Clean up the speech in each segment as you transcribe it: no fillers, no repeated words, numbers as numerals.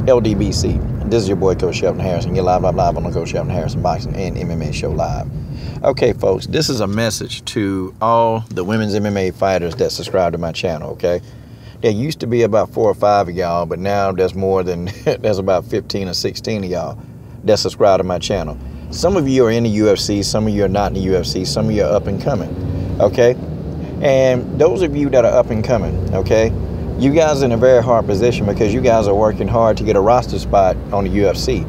LDBC. This is your boy, Coach Shelton Harrison. You're live on the Coach Shelton Harrison Boxing and MMA Show Live. Okay, folks, this is a message to all the women's MMA fighters that subscribe to my channel, okay? There used to be about 4 or 5 of y'all, but now there's more than, there's about 15 or 16 of y'all that subscribe to my channel. Some of you are in the UFC, some of you are not in the UFC, some of you are up and coming, okay? And those of you that are up and coming, okay, you guys are in a very hard position because you guys are working hard to get a roster spot on the UFC.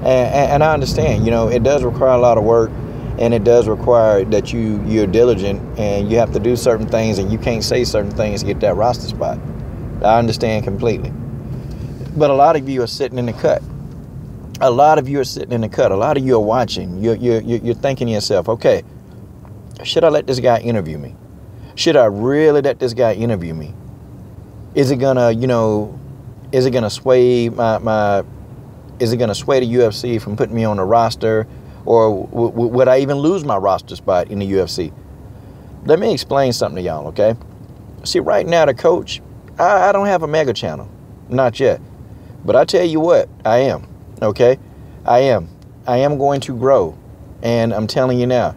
And I understand, you know, it does require a lot of work, and it does require that you're diligent and you have to do certain things, and you can't say certain things to get that roster spot. I understand completely. But a lot of you are sitting in the cut. A lot of you are sitting in the cut. A lot of you are watching. You're thinking to yourself, okay, should I let this guy interview me? Should I really let this guy interview me? Is it gonna, you know, is it gonna sway is it gonna sway the UFC from putting me on the roster, or would I even lose my roster spot in the UFC? Let me explain something to y'all, okay? See, right now, the coach, I don't have a mega channel, not yet. But I tell you what, I am, okay? I am going to grow, and I'm telling you now,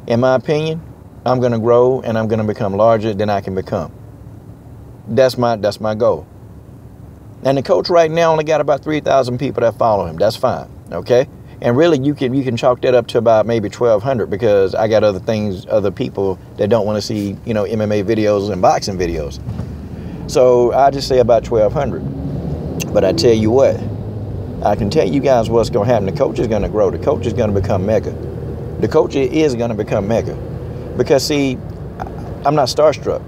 in my opinion, I'm gonna grow and I'm gonna become larger than I can become. That's my goal. And the coach right now only got about 3,000 people that follow him. That's fine, okay? And really, you can chalk that up to about maybe 1,200 because I got other people that don't want to see, you know, MMA videos and boxing videos. So I just say about 1,200. But I tell you what, I can tell you guys what's going to happen. The coach is going to grow. The coach is going to become mega. The coach is going to become mega. Because, see, I'm not starstruck.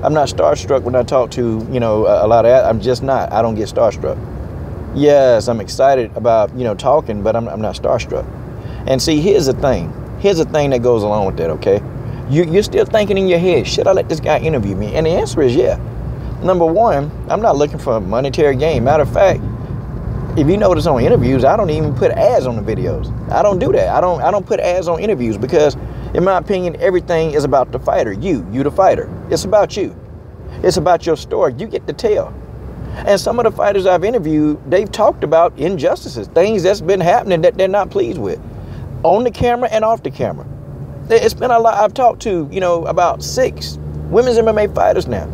I'm not starstruck when I talk to, you know, a lot of, I'm just not. I don't get starstruck. Yes, I'm excited about, you know, talking, but I'm not starstruck. And see, here's the thing. Here's the thing that goes along with that, okay? You're still thinking in your head, should I let this guy interview me? And the answer is yeah. Number one, I'm not looking for a monetary gain. Matter of fact, if you notice on interviews, I don't even put ads on the videos. I don't do that. I don't put ads on interviews because, in my opinion, everything is about the fighter. You the fighter. It's about you. It's about your story. You get to tell. And some of the fighters I've interviewed, they've talked about injustices, things that's been happening that they're not pleased with, on the camera and off the camera. It's been a lot. I've talked to, you know, about 6 women's MMA fighters now.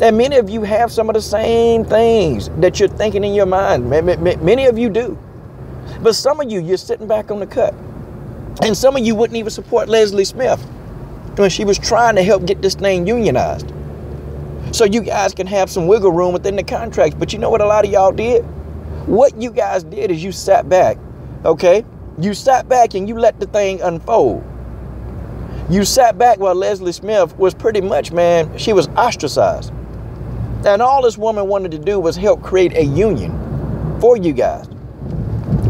And many of you have some of the same things that you're thinking in your mind. Many of you do. But some of you, you're sitting back on the cut. And some of you wouldn't even support Leslie Smith when she was trying to help get this thing unionized. So you guys can have some wiggle room within the contracts. But you know what a lot of y'all did? What you guys did is you sat back, okay? You sat back and you let the thing unfold. You sat back while Leslie Smith was pretty much, man, she was ostracized. And all this woman wanted to do was help create a union for you guys.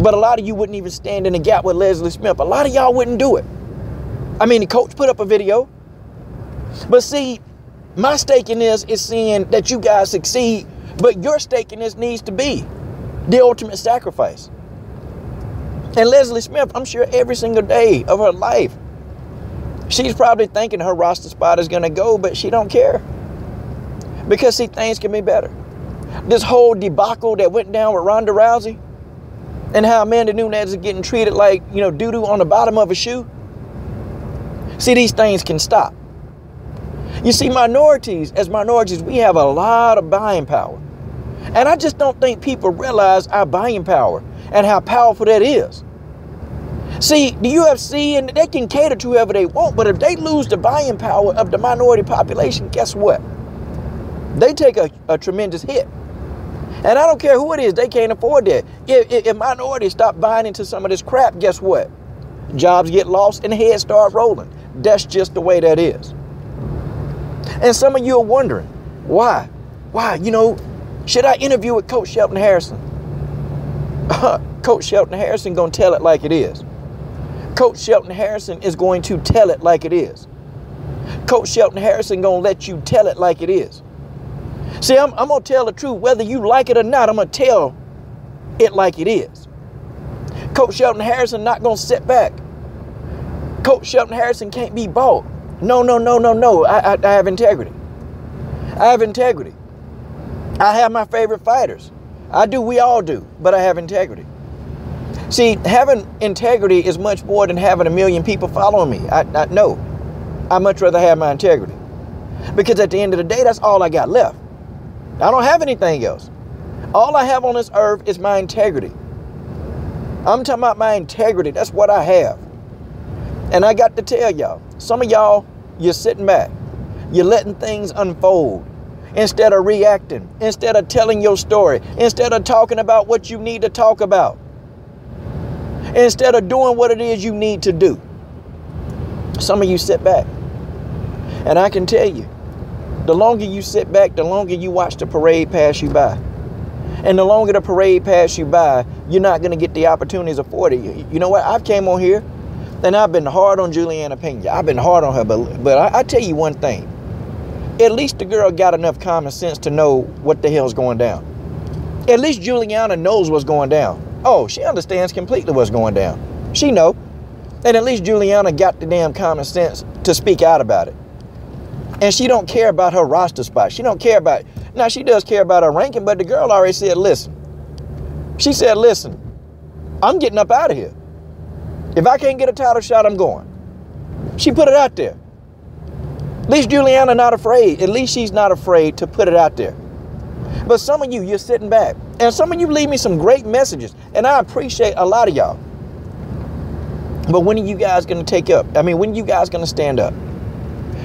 But a lot of you wouldn't even stand in the gap with Leslie Smith. A lot of y'all wouldn't do it. I mean, the coach put up a video. But see, my stake in this is seeing that you guys succeed, but your stake in this needs to be the ultimate sacrifice. And Leslie Smith, I'm sure every single day of her life, she's probably thinking her roster spot is going to go, but she don't care. Because, see, things can be better. This whole debacle that went down with Ronda Rousey and how Amanda Nunes is getting treated like, you know, doo-doo on the bottom of a shoe. See, these things can stop. You see, as minorities, we have a lot of buying power. And I just don't think people realize our buying power and how powerful that is. See, the UFC, and they can cater to whoever they want, but if they lose the buying power of the minority population, guess what? They take a tremendous hit. And I don't care who it is, they can't afford that. If minorities stop buying into some of this crap, guess what? Jobs get lost and heads start rolling. That's just the way that is. And some of you are wondering, why? Why? You know, should I interview with Coach Shelton Harrison? Coach Shelton Harrison going to tell it like it is. Coach Shelton Harrison is going to tell it like it is. Coach Shelton Harrison going to let you tell it like it is. See, I'm going to tell the truth. Whether you like it or not, I'm going to tell it like it is. Coach Shelton Harrison not going to sit back. Coach Shelton Harrison can't be bought. No. I have integrity. I have integrity. I have my favorite fighters. I do, we all do, but I have integrity. See, having integrity is much more than having 1 million people following me. I know. I'd much rather have my integrity. Because at the end of the day, that's all I got left. I don't have anything else. All I have on this earth is my integrity. I'm talking about my integrity. That's what I have. And I got to tell y'all, some of y'all, you're sitting back. You're letting things unfold. Instead of reacting, instead of telling your story, instead of talking about what you need to talk about, instead of doing what it is you need to do. Some of you sit back. And I can tell you, the longer you sit back, the longer you watch the parade pass you by. And the longer the parade pass you by, you're not going to get the opportunities afforded you. You know what? I've came on here and I've been hard on Juliana Pena. I've been hard on her, but I tell you one thing. At least the girl got enough common sense to know what the hell's going down. At least Juliana knows what's going down. Oh, she understands completely what's going down. She know. And at least Juliana got the damn common sense to speak out about it. And she don't care about her roster spot. She don't care about, now she does care about her ranking, but the girl already said, listen. She said, listen, I'm getting up out of here. If I can't get a title shot, I'm going. She put it out there. At least Juliana not afraid. At least she's not afraid to put it out there. But some of you, you're sitting back. And some of you leave me some great messages. And I appreciate a lot of y'all. But when are you guys going to take up? I mean, when are you guys going to stand up?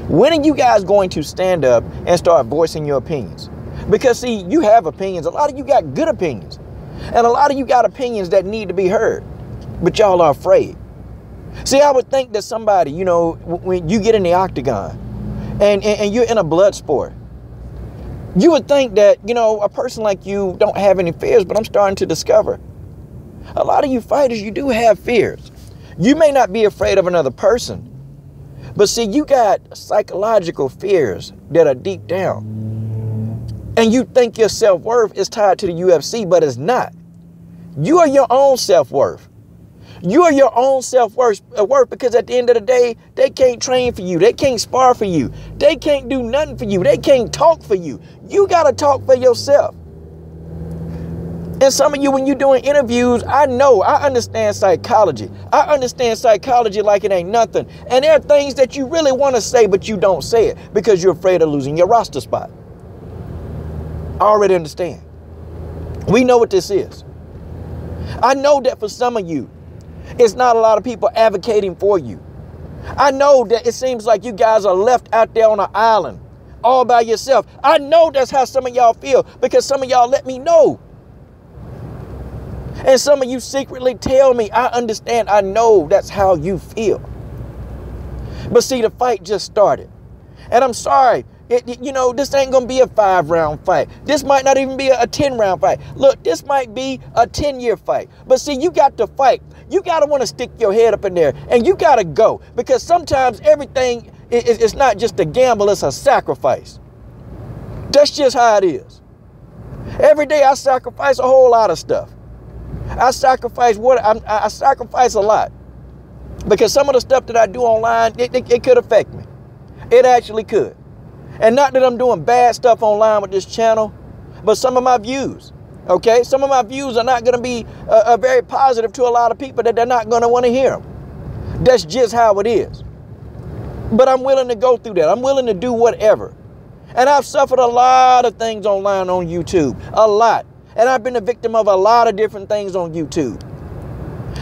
When are you guys going to stand up and start voicing your opinions? Because, see, you have opinions. A lot of you got good opinions. And a lot of you got opinions that need to be heard. But y'all are afraid. See, I would think that somebody, you know, when you get in the octagon and you're in a blood sport, you would think that, you know, a person like you don't have any fears, but I'm starting to discover a lot of you fighters, you do have fears. You may not be afraid of another person, but see, you got psychological fears that are deep down. And you think your self-worth is tied to the UFC, but it's not. You are your own self-worth. You are your own self-worth because at the end of the day, they can't train for you. They can't spar for you. They can't do nothing for you. They can't talk for you. You got to talk for yourself. And some of you, when you're doing interviews, I understand psychology. I understand psychology like it ain't nothing. And there are things that you really want to say, but you don't say it because you're afraid of losing your roster spot. I already understand. We know what this is. I know that for some of you, it's not a lot of people advocating for you. I know that it seems like you guys are left out there on an island all by yourself. I know that's how some of y'all feel because some of y'all let me know. And some of you secretly tell me, I understand, I know that's how you feel. But see, the fight just started. And I'm sorry, you know, this ain't going to be a 5-round fight. This might not even be a 10-round fight. Look, this might be a 10-year fight. But see, you got to fight. You got to want to stick your head up in there and you got to go because sometimes everything is not just a gamble, it's a sacrifice. That's just how it is. Every day I sacrifice a whole lot of stuff. I sacrifice I sacrifice a lot because some of the stuff that I do online, it could affect me. It actually could. And not that I'm doing bad stuff online with this channel, but some of my views, okay? Some of my views are not going to be very positive to a lot of people that they're not going to want to hear them. That's just how it is. But I'm willing to go through that. I'm willing to do whatever. And I've suffered a lot of things online on YouTube, a lot. And I've been a victim of a lot of different things on YouTube.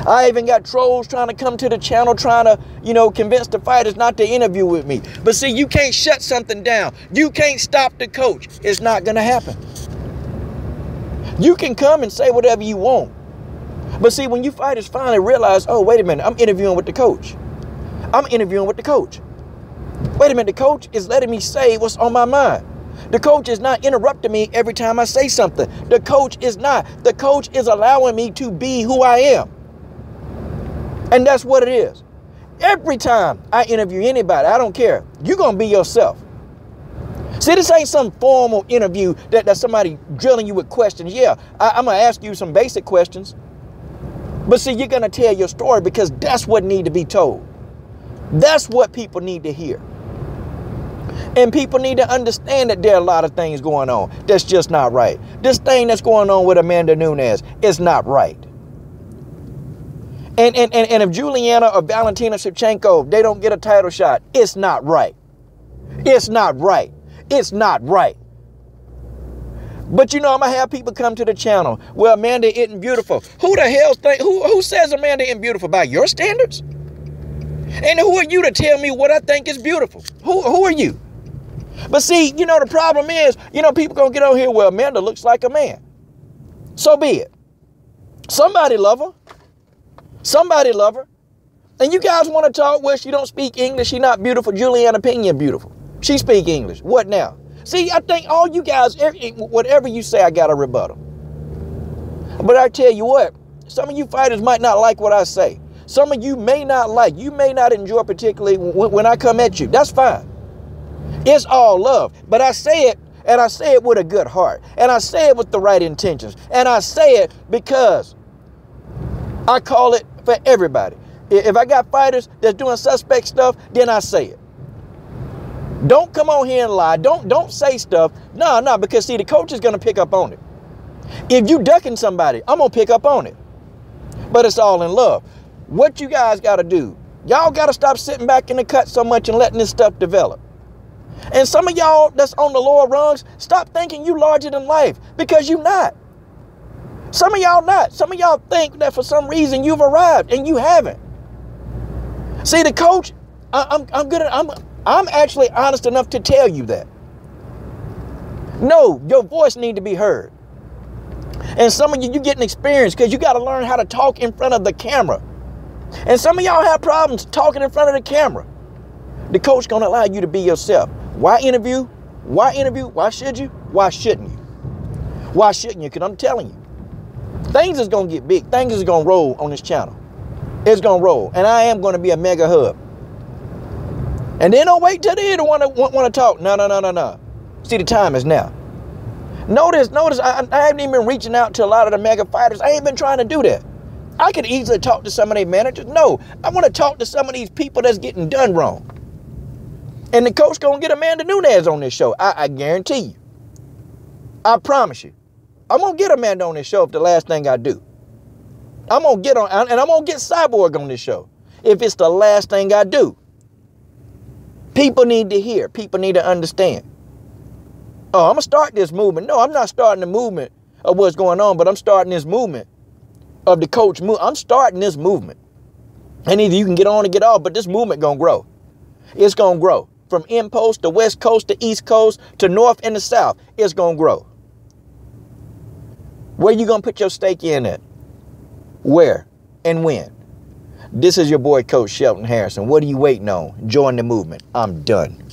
I even got trolls trying to come to the channel, trying to, you know, convince the fighters not to interview with me. But see, you can't shut something down. You can't stop the coach. It's not going to happen. You can come and say whatever you want. But see, when you fighters finally realize, oh, wait a minute, I'm interviewing with the coach. I'm interviewing with the coach. Wait a minute, the coach is letting me say what's on my mind. The coach is not interrupting me every time I say something. The coach is not. The coach is allowing me to be who I am. And that's what it is. Every time I interview anybody, I don't care. You're going to be yourself. See, this ain't some formal interview that somebody drilling you with questions. Yeah, I'm going to ask you some basic questions. But see, you're going to tell your story because that's what needs to be told. That's what people need to hear. And people need to understand that there are a lot of things going on that's just not right. This thing that's going on with Amanda Nunes is not right. And if Juliana or Valentina Shevchenko, they don't get a title shot, it's not right. It's not right. It's not right. But you know, I'm going to have people come to the channel, well, Amanda isn't beautiful. Who the hell who says Amanda isn't beautiful by your standards? And who are you to tell me what I think is beautiful? Who are you? But see, you know, the problem is, you know, people going to get on here, well, Amanda looks like a man. So be it. Somebody love her. Somebody love her. And you guys want to talk, well, she don't speak English, she not beautiful. Juliana Pena beautiful. She speak English. What now? See, I think all you guys, whatever you say, I got a rebuttal. But I tell you what, some of you fighters might not like what I say. Some of you may not like, you may not enjoy particularly when I come at you. That's fine. It's all love. But I say it, and I say it with a good heart. And I say it with the right intentions. And I say it because I call it for everybody. If I got fighters that's doing suspect stuff, then I say it. Don't come on here and lie. Don't say stuff. No, because see, the coach is going to pick up on it. If you ducking somebody, I'm going to pick up on it. But it's all in love. What you guys got to do, y'all got to stop sitting back in the cut so much and letting this stuff develop. And some of y'all that's on the lower rungs, stop thinking you larger than life, because you not. Some of y'all not. Some of y'all think that for some reason you've arrived and you haven't. See, the coach, I'm actually honest enough to tell you that. No, your voice need to be heard. And some of you getting experience because you got to learn how to talk in front of the camera. And some of y'all have problems talking in front of the camera. The coach going to allow you to be yourself. Why interview? Why interview? Why should you? Why shouldn't you? Why shouldn't you? Because I'm telling you, things is going to get big. Things is going to roll on this channel. It's going to roll. And I am going to be a mega hub. And then don't wait till the end to want to talk. No. See, the time is now. Notice, I haven't even been reaching out to a lot of the mega fighters. I ain't been trying to do that. I could easily talk to some of their managers. No, I want to talk to some of these people that's getting done wrong. And the coach going to get Amanda Nunes on this show. I guarantee you. I promise you. I'm going to get Amanda on this show if the last thing I do. I'm going to get on, and I'm going to get Cyborg on this show if it's the last thing I do. People need to hear. People need to understand. Oh, I'm going to start this movement. No, I'm not starting the movement of what's going on, but I'm starting this movement of the coach movement. I'm starting this movement. And either you can get on or get off, but this movement going to grow. It's going to grow. From in post to west coast to east coast to north and the south. It's going to grow. Where you going to put your stake in at? Where and when? This is your boy, Coach Shelton Harrison. What are you waiting on? Join the movement. I'm done.